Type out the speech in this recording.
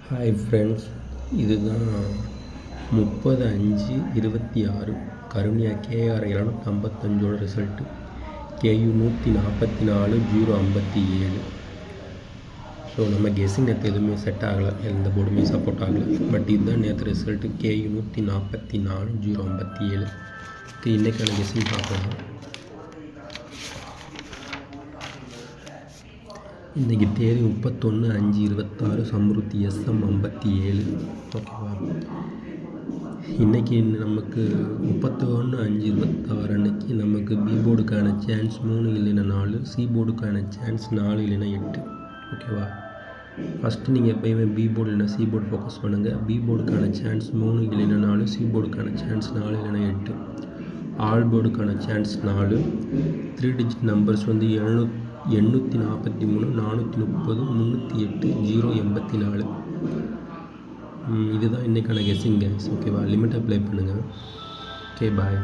Hi friends, இதுதான் 30/5/26 Karunya KR 755ஓட result. KU 144 057. So நம்ம கெஸ்ஸிங் நேற்று எதுவுமே செட் ஆகலை, எந்த போர்டுமே சப்போர்ட் ஆகலை. பட் இதுதான் நேற்று ரிசல்ட்டு KU 144 057. ஓகே, இன்றைக்கான கெஸ்ஸிங் பார்க்கலாம். இன்றைக்கி தேதி 31/5/26 சம்ருத்தி SM 57. ஓகேவா? இன்றைக்கி நமக்கு 31/5/26 அன்றைக்கி நமக்கு பி போர்டுக்கான சான்ஸ் 3 இல்லைன்னா 4, சி போர்டுக்கான சான்ஸ் 4 இல்லைன்னா 8. ஓகேவா? ஃபஸ்ட்டு நீங்கள் எப்போயுமே பி போர்டு இல்லைன்னா சி போர்டு ஃபோக்கஸ் பண்ணுங்கள். பி போர்டுக்கான சான்ஸ் 3 இல்லைன்னா 4, சி போர்டுக்கான சான்ஸ் 4 இல்லைன்னா 8. ஆல் போர்டுக்கான சான்ஸ் 4. 3 டிஜிட் நம்பர்ஸ் வந்து 843 430 308 084. இதுதான் இன்றைக்கான கெஸ்ஸிங் கைஸ். ஓகேவா? லிமிட் அப்ளை பண்ணுங்கள். ஓகே, பாய்.